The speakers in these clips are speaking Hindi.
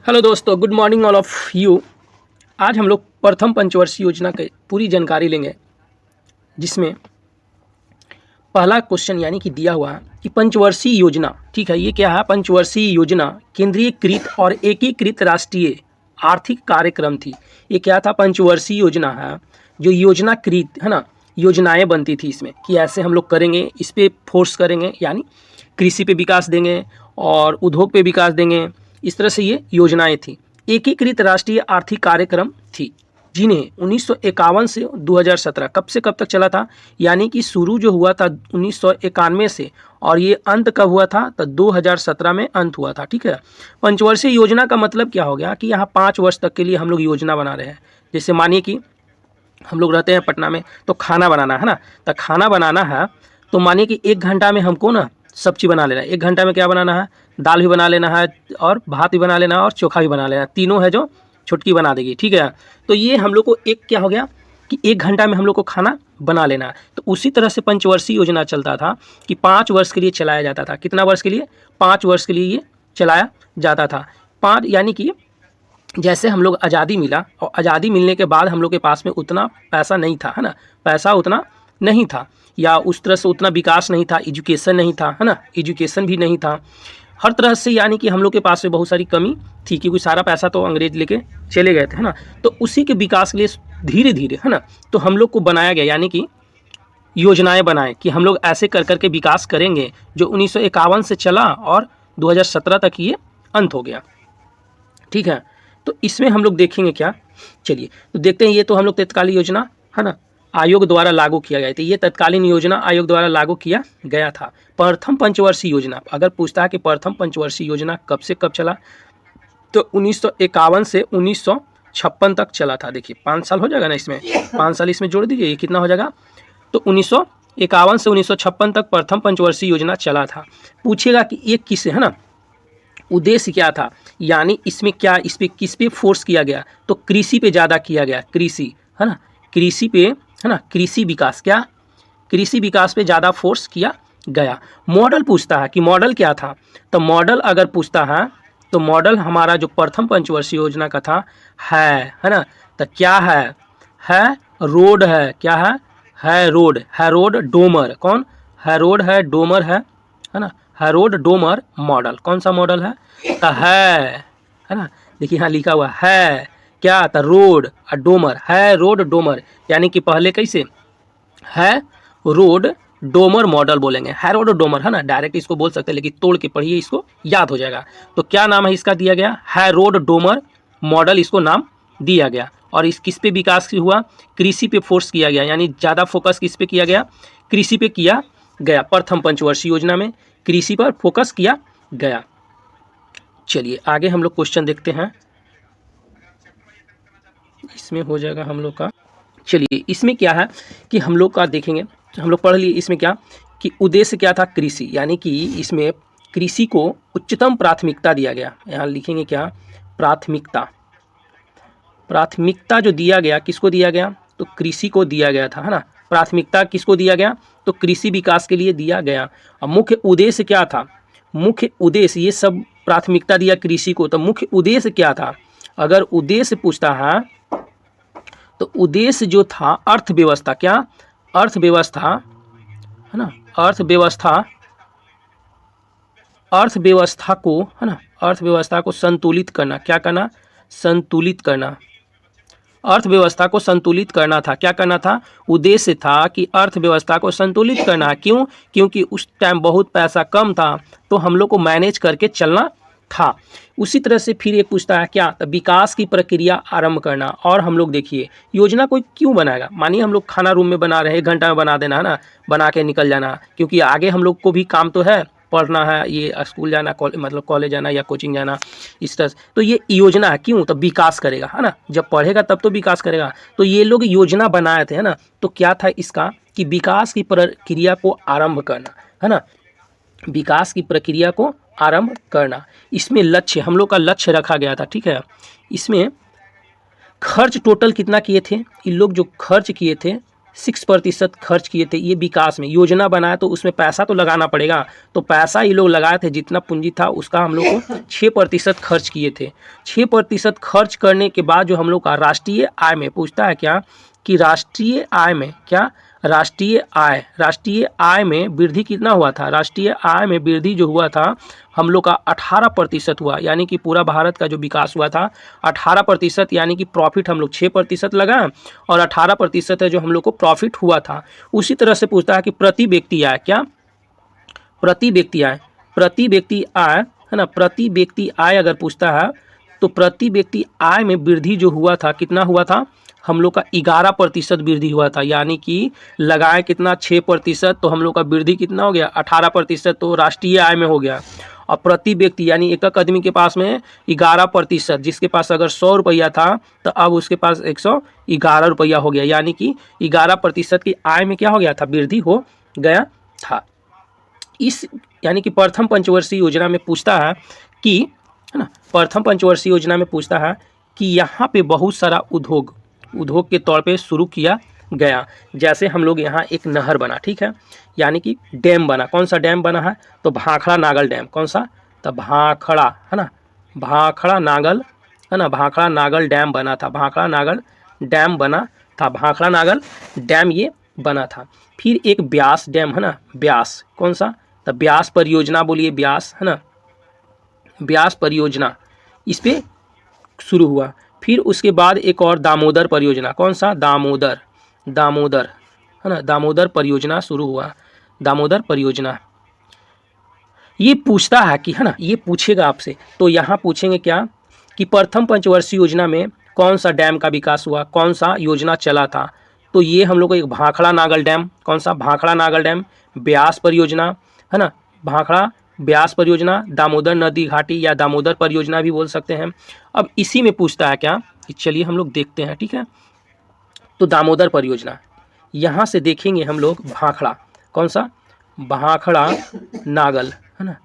हेलो दोस्तों, good morning all of you. आज हम लोग प्रथम पंचवर्षीय योजना की पूरी जानकारी लेंगे, जिसमें पहला क्वेश्चन यानी कि दिया हुआ है कि पंचवर्षीय योजना, ठीक है, ये क्या है? पंचवर्षीय योजना केंद्रीयकृत और एकीकृत राष्ट्रीय आर्थिक कार्यक्रम थी। ये क्या था? पंचवर्षीय योजना है, जो योजनाकृत है ना, योजनाएं बनती थी इसमें कि ऐसे हम लोग करेंगे, इस पर फोर्स करेंगे, यानी कृषि पे विकास देंगे और उद्योग पे विकास देंगे। इस तरह से ये योजनाएं थी। एकीकृत राष्ट्रीय आर्थिक कार्यक्रम थी, जिन्हें 1951 से 2017 कब से कब तक चला था? यानी कि शुरू जो हुआ था 1991 से, और ये अंत कब हुआ था? तो 2017 में अंत हुआ था। ठीक है। पंचवर्षीय योजना का मतलब क्या हो गया कि यहाँ 5 वर्ष तक के लिए हम लोग योजना बना रहे हैं। जैसे मानिए कि हम लोग रहते हैं पटना में, तो खाना बनाना है ना, तो खाना बनाना है तो मानिए कि 1 घंटा में हमको ना सब्जी बना लेना है। 1 घंटा में क्या बनाना है? दाल भी बना लेना है और भात भी बना लेना है और चोखा भी बना लेना है। तीनों है जो छुटकी बना देगी। ठीक है। तो ये हम लोग को एक क्या हो गया कि 1 घंटा में हम लोग को खाना बना लेना है। तो उसी तरह से पंचवर्षीय योजना चलता था कि 5 वर्ष के लिए चलाया जाता था। कितना वर्ष के लिए? 5 वर्ष के लिए ये चलाया जाता था। 5 यानी कि जैसे हम लोग आज़ादी मिला, और आज़ादी मिलने के बाद हम लोग के पास में उतना पैसा नहीं था, है ना, पैसा उतना नहीं था, या उस तरह से उतना विकास नहीं था, एजुकेशन नहीं था, है ना, एजुकेशन भी नहीं था हर तरह से, यानी कि हम लोग के पास में बहुत सारी कमी थी, क्योंकि सारा पैसा तो अंग्रेज लेके चले गए थे, है ना। तो उसी के विकास के लिए धीरे धीरे, है ना, तो हम लोग को बनाया गया, यानी कि योजनाएं बनाए कि हम लोग ऐसे कर करके विकास करेंगे, जो 1951 से चला और 2017 तक ये अंत हो गया। ठीक है। तो इसमें हम लोग देखेंगे क्या, चलिए तो देखते हैं। ये तो हम लोग तत्कालीन योजना, है ना, आयोग द्वारा लागू किया गया था। ये तत्कालीन योजना आयोग द्वारा लागू किया गया था। प्रथम पंचवर्षीय योजना, अगर पूछता है कि प्रथम पंचवर्षीय योजना कब से कब चला, तो 1951 से 1956 तक चला था। देखिए 5 साल हो जाएगा ना, इसमें 5 साल इसमें जोड़ दीजिए, ये कितना हो जाएगा? तो 1951 से 1956 तक प्रथम पंचवर्षीय योजना चला था। पूछेगा कि ये किस, है ना, उद्देश्य क्या था, यानी इसमें क्या, इस पे किस पे फोर्स किया गया? तो कृषि पे ज़्यादा किया गया, कृषि, है ना, कृषि पे, है ना, कृषि विकास, क्या, कृषि विकास पे ज़्यादा फोर्स किया गया। मॉडल पूछता है कि मॉडल क्या था, तो मॉडल अगर पूछता है तो मॉडल हमारा जो प्रथम पंचवर्षीय योजना का था है ना, तो क्या है रोड है, क्या है रोड, हैरोल्ड डोमर, कौन? हैरोल्ड है डोमर है ना, हैरोल्ड डोमर मॉडल। कौन सा मॉडल है? तो है ना, देखिए यहाँ लिखा हुआ है क्या, तो रोड और डोमर, है रोड डोमर, यानी कि पहले कैसे है रोड डोमर मॉडल बोलेंगे, हैरोल्ड डोमर, है ना, डायरेक्ट इसको बोल सकते हैं, लेकिन तोड़ के पढ़िए, इसको याद हो जाएगा। तो क्या नाम है इसका दिया गया? हैरोल्ड डोमर मॉडल, इसको नाम दिया गया। और इस किस पे विकास हुआ? कृषि पे फोर्स किया गया, यानी ज़्यादा फोकस किस पे किया गया? कृषि पे किया गया। प्रथम पंचवर्षीय योजना में कृषि पर फोकस किया गया। चलिए आगे हम लोग क्वेश्चन देखते हैं। इसमें हो जाएगा हम लोग का, चलिए इसमें क्या है कि हम लोग का देखेंगे, हम लोग पढ़ लिए इसमें क्या कि उद्देश्य क्या था? कृषि, यानी कि इसमें कृषि को उच्चतम प्राथमिकता दिया गया। यहाँ लिखेंगे क्या? प्राथमिकता। प्राथमिकता जो दिया गया, किसको दिया गया? तो कृषि को दिया गया था, है ना। प्राथमिकता किसको दिया गया? तो कृषि विकास के लिए दिया गया। अब मुख्य उद्देश्य क्या था? मुख्य उद्देश्य, ये सब प्राथमिकता दिया कृषि को, तो मुख्य उद्देश्य क्या था? अगर उद्देश्य पूछता है तो उद्देश्य जो था अर्थव्यवस्था, क्या? अर्थव्यवस्था, है ना, अर्थव्यवस्था को, है ना, अर्थव्यवस्था को संतुलित करना। क्या करना? संतुलित करना। अर्थव्यवस्था को संतुलित करना था। क्या करना था? उद्देश्य था कि अर्थव्यवस्था को संतुलित करना। क्यों? क्योंकि उस टाइम बहुत पैसा कम था, तो हम लोग को मैनेज करके चलना था। उसी तरह से फिर एक पूछता है क्या? तो विकास की प्रक्रिया आरंभ करना। और हम लोग देखिए योजना कोई क्यों बनाएगा? मानिए हम लोग खाना रूम में बना रहे हैं, 1 घंटा में बना देना, है ना, बना के निकल जाना, क्योंकि आगे हम लोग को भी काम तो है, पढ़ना है, ये स्कूल जाना, मतलब कॉलेज जाना या कोचिंग जाना, इस तरह। तो ये योजना है क्यों? तो विकास करेगा, है ना, जब पढ़ेगा तब तो विकास करेगा। तो ये लोग योजना बनाए थे, है ना। तो क्या था इसका कि विकास की प्रक्रिया को आरंभ करना, है ना, विकास की प्रक्रिया को आरंभ करना। इसमें लक्ष्य, हम लोग का लक्ष्य रखा गया था। ठीक है। इसमें खर्च टोटल कितना किए थे? इन लोग जो खर्च किए थे 6% खर्च किए थे ये विकास में। योजना बनाया तो उसमें पैसा तो लगाना पड़ेगा, तो पैसा ये लोग लगाए थे, जितना पूंजी था उसका हम लोग को 6% खर्च किए थे। 6% खर्च करने के बाद जो हम लोग का राष्ट्रीय आय में पूछता है क्या कि राष्ट्रीय आय में क्या, राष्ट्रीय आय में वृद्धि कितना हुआ था। राष्ट्रीय आय में वृद्धि जो हुआ था हम लोग का 18% हुआ, यानी कि पूरा भारत का जो विकास हुआ था 18%, यानी कि प्रॉफिट हम लोग 6% लगाएं और 18% है जो हम लोग को प्रॉफिट हुआ था। उसी तरह से पूछता है कि प्रति व्यक्ति आय, क्या प्रति व्यक्ति आय, प्रति व्यक्ति आय है ना, प्रति व्यक्ति आय अगर पूछता है तो प्रति व्यक्ति आय में वृद्धि जो हुआ था कितना हुआ था, हम लोग का 11% वृद्धि हुआ था, यानी कि लगाए कितना 6%, तो हम लोग का वृद्धि कितना हो गया 18%, तो राष्ट्रीय आय में हो गया। और प्रति व्यक्ति यानी एक आदमी के पास में 11%, जिसके पास अगर 100 रुपया था तो अब उसके पास 111 रुपया हो गया, यानी कि 11% की आय में क्या हो गया था, वृद्धि हो गया था। इस यानी कि प्रथम पंचवर्षीय योजना में पूछता है कि है ना, प्रथम पंचवर्षीय योजना में पूछता है कि यहाँ पे बहुत सारा उद्योग के तौर पे शुरू किया गया। जैसे हम लोग यहाँ एक नहर बना, ठीक है, यानी कि डैम बना। कौन सा डैम बना है, तो भाखड़ा नागल डैम। कौन सा, तो भाखड़ा है ना, भाखड़ा नागल है ना, भाखड़ा नागल डैम बना था, भाखड़ा नागल डैम बना था, भाखड़ा नागल डैम ये बना था। फिर एक ब्यास डैम है ना, ब्यास, कौन सा, तो ब्यास परियोजना, बोलिए ब्यास है ना, ब्यास परियोजना इस पे शुरू हुआ। फिर उसके बाद एक और दामोदर परियोजना, कौन सा, दामोदर है ना, दामोदर परियोजना शुरू हुआ, दामोदर परियोजना। ये पूछता है कि है ना, ये पूछेगा आपसे, तो यहाँ पूछेंगे क्या कि प्रथम पंचवर्षीय योजना में कौन सा डैम का विकास हुआ, कौन सा योजना चला था। तो ये हम लोग को एक भाखड़ा नागल डैम, कौन सा, भाखड़ा नागल डैम, ब्यास परियोजना है ना, भाखड़ा ब्यास परियोजना, दामोदर नदी घाटी या दामोदर परियोजना भी बोल सकते हैं। अब इसी में पूछता है क्या, चलिए हम लोग देखते हैं, ठीक है। तो दामोदर परियोजना, यहाँ से देखेंगे हम लोग भाखड़ा, कौन सा, भाखड़ा नागल है ना,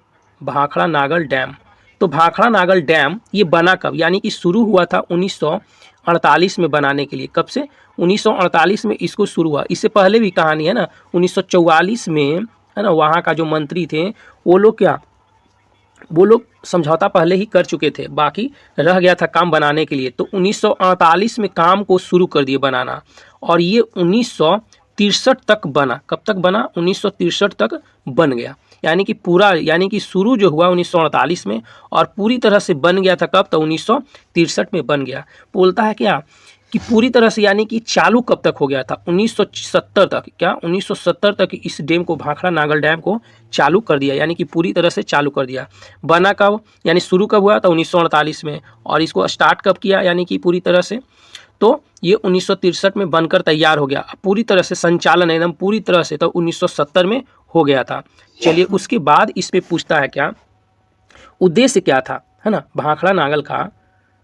भाखड़ा नागल डैम। तो भाखड़ा नागल डैम ये बना कब, यानी कि शुरू हुआ था 1948 में बनाने के लिए। कब से, 1948 में इसको शुरू हुआ। इससे पहले भी कहानी है ना, 1944 में है ना, वहाँ का जो मंत्री थे वो लोग क्या, वो लोग समझौता पहले ही कर चुके थे, बाकी रह गया था काम बनाने के लिए। तो 1948 में काम को शुरू कर दिए बनाना, और ये 1963 तक बना। कब तक बना, 1963 तक बन गया, यानी कि पूरा, यानी कि शुरू जो हुआ 1948 में और पूरी तरह से बन गया था कब, तो 1963 में बन गया। बोलता है क्या कि पूरी तरह से, यानी कि चालू कब तक हो गया था, 1970 तक। क्या, 1970 तक इस डैम को, भाखड़ा नागल डैम को चालू कर दिया, यानी कि पूरी तरह से चालू कर दिया। बना कब, यानी शुरू कब हुआ, तो 1948 में, और इसको स्टार्ट कब किया, यानी कि पूरी तरह से, तो ये 1963 में बनकर तैयार हो गया। पूरी तरह से संचालन एकदम पूरी तरह से तो 1970 में हो गया था। चलिए उसके बाद इस पे पूछता है क्या, उद्देश्य क्या था, है ना, भाखड़ा नागल का,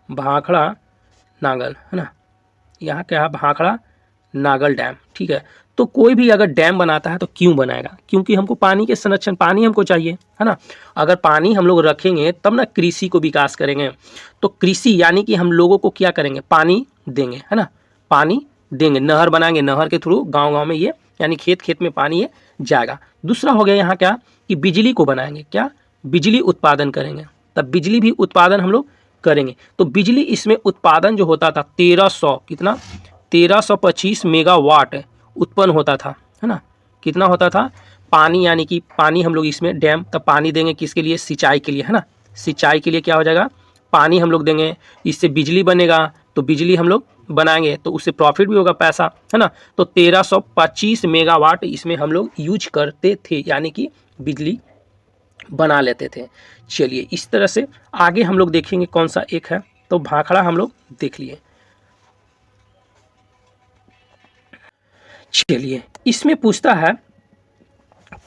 भाखड़ा नागल है ना, यहाँ क्या है, भाखड़ा नागल डैम, ठीक है। तो कोई भी अगर डैम बनाता है तो क्यों बनाएगा, क्योंकि हमको पानी के संरक्षण, पानी हमको चाहिए है ना। अगर पानी हम लोग रखेंगे तब ना कृषि को विकास करेंगे। तो कृषि यानी कि हम लोगों को क्या करेंगे, पानी देंगे है ना, पानी देंगे, नहर बनाएंगे, नहर के थ्रू गाँव में ये, यानी खेत खेत में पानी ये जाएगा। दूसरा हो गया यहाँ क्या कि बिजली को बनाएंगे, क्या, बिजली उत्पादन करेंगे, तब बिजली भी उत्पादन हम लोग करेंगे। तो बिजली इसमें उत्पादन जो होता था 1300, कितना, 1325 मेगावाट उत्पन्न होता था, है ना। कितना होता था, पानी, यानी कि पानी हम लोग इसमें डैम, तब पानी देंगे किसके लिए, सिंचाई के लिए है ना, सिंचाई के लिए क्या हो जाएगा, पानी हम लोग देंगे, इससे बिजली बनेगा, तो बिजली हम लोग बनाएंगे तो उससे प्रॉफिट भी होगा, पैसा है ना। तो 1325 मेगावाट इसमें हम लोग यूज करते थे, यानी कि बिजली बना लेते थे। चलिए इस तरह से आगे हम लोग देखेंगे कौन सा एक है, तो भाखड़ा हम लोग देख लिए। चलिए इसमें पूछता है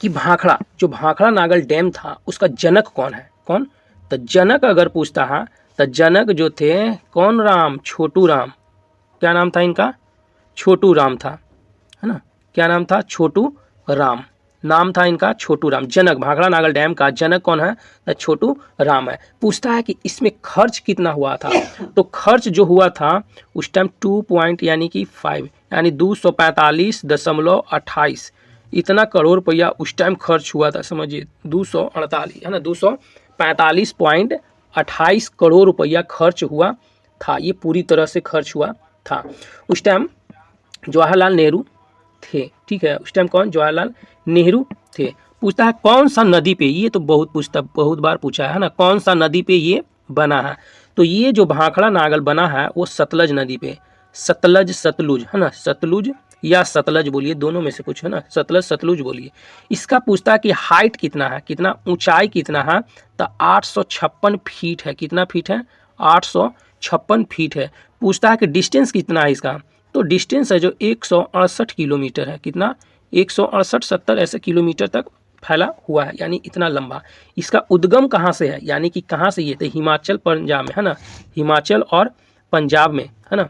कि भाखड़ा, जो भाखड़ा नागल डैम था उसका जनक कौन है, कौन, तो जनक अगर पूछता है तो जनक जो थे कौन, राम, छोटू राम, क्या नाम था इनका, छोटू राम था, है ना, क्या नाम था, छोटू राम, नाम था इनका छोटू राम। जनक, भाखड़ा नागल डैम का जनक कौन है, तो छोटू राम है। पूछता है कि इसमें खर्च कितना हुआ था, तो खर्च जो हुआ था उस टाइम 2 पॉइंट यानी कि 5, यानी 245.28 इतना करोड़ रुपया उस टाइम खर्च हुआ था। समझिए 248 है ना, 245.28 करोड़ रुपया खर्च हुआ था। ये पूरी तरह से खर्च हुआ था। उस टाइम जवाहरलाल नेहरू थे, ठीक है। उस टाइम कौन? जवाहरलाल नेहरू थे। पूछता है कौन सा नदी पे, ये तो बहुत बार पूछा है ना, कौन सा नदी पे ये बना है? तो ये जो भाखड़ा नागल बना है वो सतलज नदी पे, सतलुज है ना, सतलुज या सतलज बोलिए, दोनों में से कुछ है ना, सतलज सतलुज बोलिए। इसका पूछता है कि हाइट कितना है, कितना ऊंचाई कितना है? तो 856 फीट है। कितना फीट है? 856 फीट है। पूछता है कि डिस्टेंस कितना है इसका, तो डिस्टेंस है जो 168 किलोमीटर है। कितना? 168-70 ऐसे किलोमीटर तक फैला हुआ है, यानी इतना लंबा। इसका उद्गम कहाँ से है, यानी कि कहाँ से ये? तो हिमाचल पंजाब में है ना, हिमाचल और पंजाब में है ना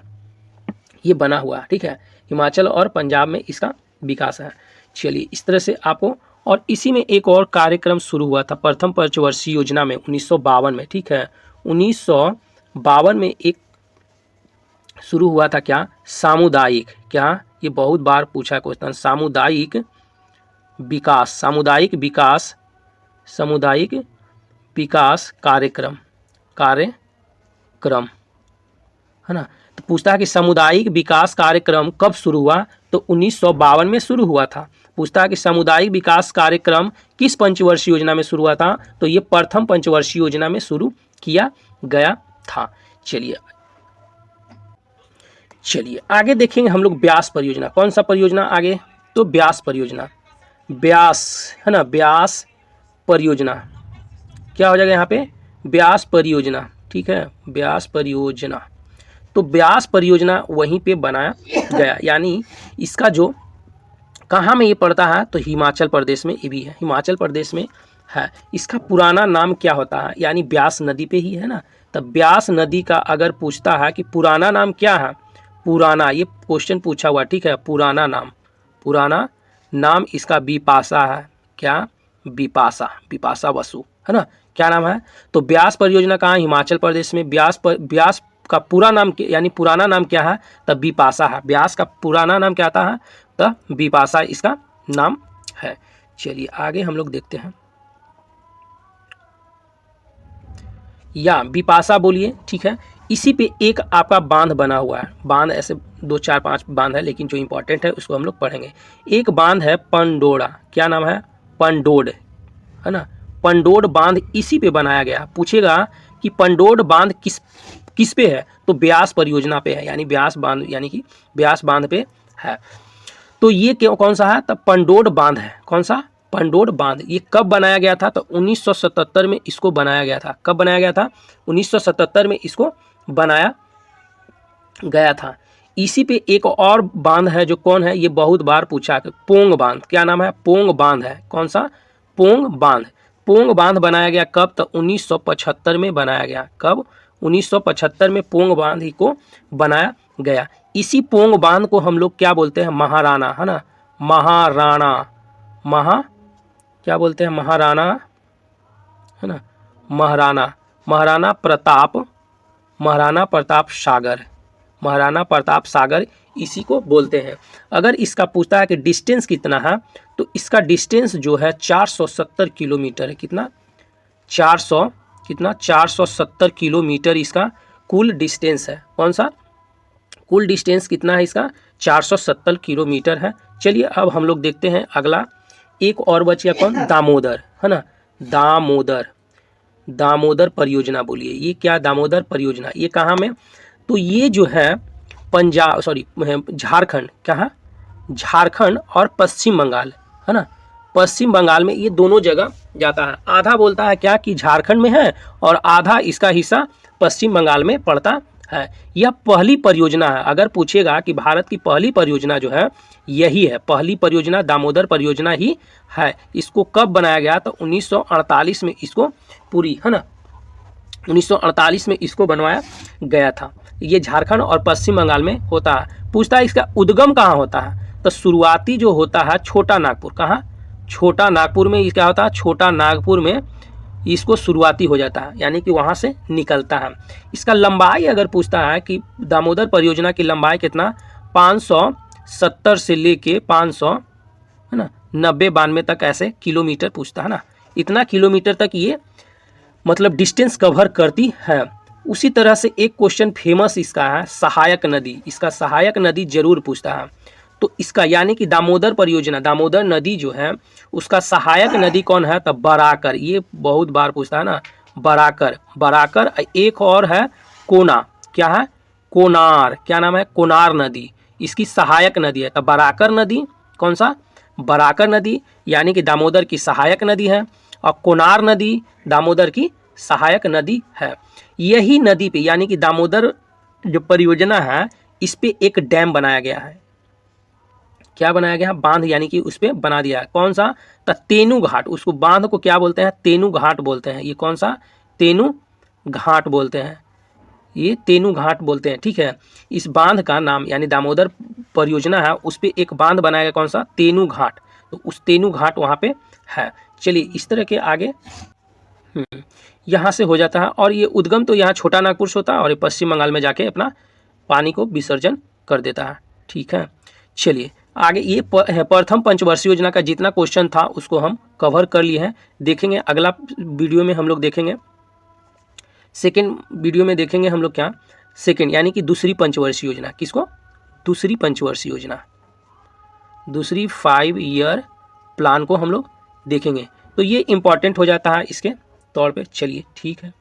ये बना हुआ है, ठीक है। हिमाचल और पंजाब में इसका विकास है। चलिए इस तरह से आपको, और इसी में एक और कार्यक्रम शुरू हुआ था प्रथम पंचवर्षीय योजना में 1952 में, ठीक है। 1952 में एक शुरू हुआ था, क्या? सामुदायिक, क्या? ये बहुत बार पूछा क्वेश्चन, सामुदायिक विकास, सामुदायिक विकास, सामुदायिक विकास कार्यक्रम है ना। तो पूछता है कि सामुदायिक विकास कार्यक्रम कब शुरू हुआ? तो 1952 में शुरू हुआ था। पूछता है कि सामुदायिक विकास कार्यक्रम किस पंचवर्षीय योजना में शुरू हुआ था? तो ये प्रथम पंचवर्षीय योजना में शुरू किया गया था। चलिए आगे देखेंगे हम लोग ब्यास परियोजना। कौन सा परियोजना आगे? तो ब्यास परियोजना, ब्यास है ना, ब्यास परियोजना क्या हो जाएगा यहाँ पे? ब्यास परियोजना, ठीक है, ब्यास परियोजना। तो ब्यास परियोजना वहीं पे बनाया गया, यानी इसका जो कहाँ में ये पड़ता है? तो हिमाचल प्रदेश में ये भी है, हिमाचल प्रदेश में है। इसका पुराना नाम क्या होता है? यानी ब्यास नदी पे ही है ना। तब ब्यास नदी का अगर पूछता है कि पुराना नाम क्या है, पुराना, ये क्वेश्चन पूछा हुआ, ठीक है। पुराना नाम इसका बिपाशा है। क्या? बिपाशा बसु है ना, क्या नाम है? तो ब्यास परियोजना कहाँ? हिमाचल प्रदेश में। ब्यास का पूरा नाम यानी पुराना नाम क्या है? तब बिपाशा है। ब्यास का पुराना नाम क्या आता है? तब बिपाशा इसका नाम है। चलिए आगे हम लोग देखते हैं, या बिपाशा बोलिए, ठीक है। इसी पे एक आपका बांध बना हुआ है, बांध ऐसे 2 4 5 बांध है, लेकिन जो इंपॉर्टेंट है उसको हम लोग पढ़ेंगे। एक बांध है पंडोड़ा, क्या नाम है? पंडोड है ना, पंडोड बांध इसी पे बनाया गया। पूछेगा कि पंडोड बांध किस पे है? तो ब्यास परियोजना पे है, यानी ब्यास बांध, यानी कि ब्यास बांध पे है। तो ये कौन सा है? तब पंडोड बांध है। कौन सा? पंडोड बांध। ये कब बनाया गया था? तो 1977 में इसको बनाया गया था। कब बनाया गया था? 1977 में इसको बनाया गया था। इसी पे एक और बांध है, जो कौन है? ये बहुत बार पूछा है, पोंग बांध। क्या नाम है? पोंग बांध है। कौन सा? पोंग बांध। पोंग बांध बनाया गया कब? तो 1975 में बनाया गया। कब? 1975 में पोंग बांध ही को बनाया गया। इसी पोंग बांध को हम लोग क्या बोलते हैं? महाराणा है ना, महाराणा, क्या बोलते हैं? महाराणा है ना, महाराणा प्रताप सागर इसी को बोलते हैं। अगर इसका पूछता है कि डिस्टेंस कितना है, तो इसका डिस्टेंस जो है 470 किलोमीटर है। कितना? 470 किलोमीटर इसका कुल डिस्टेंस है। कौन सा? कुल डिस्टेंस कितना है इसका? 470 किलोमीटर है। चलिए अब हम लोग देखते हैं अगला, एक और बच गया, कौन? दामोदर है ना, दामोदर परियोजना बोलिए। ये क्या? दामोदर परियोजना, ये कहाँ में? तो ये जो है झारखंड, क्या है? झारखंड और पश्चिम बंगाल है ना, पश्चिम बंगाल में ये दोनों जगह जाता है। आधा बोलता है क्या कि झारखंड में है, और आधा इसका हिस्सा पश्चिम बंगाल में पड़ता है। यह पहली परियोजना है। अगर पूछेगा कि भारत की पहली परियोजना जो है यही है, पहली परियोजना दामोदर परियोजना ही है। इसको कब बनाया गया? तो 1948 में इसको पूरी है ना, 1948 में इसको बनवाया गया था। ये झारखंड और पश्चिम बंगाल में होता है। पूछता है इसका उद्गम कहाँ होता है? तो शुरुआती जो होता है छोटा नागपुर। कहाँ? छोटा नागपुर में क्या होता है? छोटा नागपुर में इसको शुरुआती हो जाता है, यानी कि वहाँ से निकलता है। इसका लंबाई अगर पूछता है कि दामोदर परियोजना की लंबाई कितना? 70 से लेके 500 है ना 90-92 तक ऐसे किलोमीटर पूछता है ना, इतना किलोमीटर तक ये मतलब डिस्टेंस कवर करती है। उसी तरह से एक क्वेश्चन फेमस इसका है सहायक नदी, इसका सहायक नदी जरूर पूछता है। तो इसका यानी कि दामोदर परियोजना, दामोदर नदी जो है उसका सहायक नदी कौन है, तब बराकर, ये बहुत बार पूछता है ना, बराकर। बराकर एक और है कोना, क्या है, कोनार, क्या नाम है, कोनार नदी, इसकी सहायक नदी है। तब बराकर नदी कौन सा, बराकर नदी यानी कि दामोदर की सहायक नदी है, और कोनार नदी दामोदर की सहायक नदी है। यही नदी पे यानी कि दामोदर जो परियोजना है इस पे एक डैम बनाया गया है। क्या बनाया गया है, बांध यानी कि उस पे बना दिया है। कौन सा, तेनू घाट, उसको बांध को क्या बोलते हैं, तेनू घाट बोलते हैं। ये कौन सा, तेनू घाट बोलते हैं, ये तेनू घाट बोलते हैं, ठीक है। इस बांध का नाम यानी दामोदर परियोजना है उस पे एक बांध बनाया गया, कौन सा, तेनू घाट। तो उस तेनू घाट वहाँ पे है। चलिए इस तरह के आगे यहाँ से हो जाता है, और ये उद्गम तो यहाँ छोटा नागपुर से होता है और ये पश्चिम बंगाल में जाके अपना पानी को विसर्जन कर देता है, ठीक है। चलिए आगे ये प्रथम पंचवर्षीय योजना का जितना क्वेश्चन था उसको हम कवर कर लिए हैं। देखेंगे अगला वीडियो में हम लोग देखेंगे, सेकेंड वीडियो में देखेंगे हम लोग क्या, सेकेंड यानी कि दूसरी पंचवर्षीय योजना, किसको, दूसरी पंचवर्षीय योजना, दूसरी 5 ईयर प्लान को हम लोग देखेंगे। तो ये इम्पॉर्टेंट हो जाता है इसके तौर पे। चलिए ठीक है।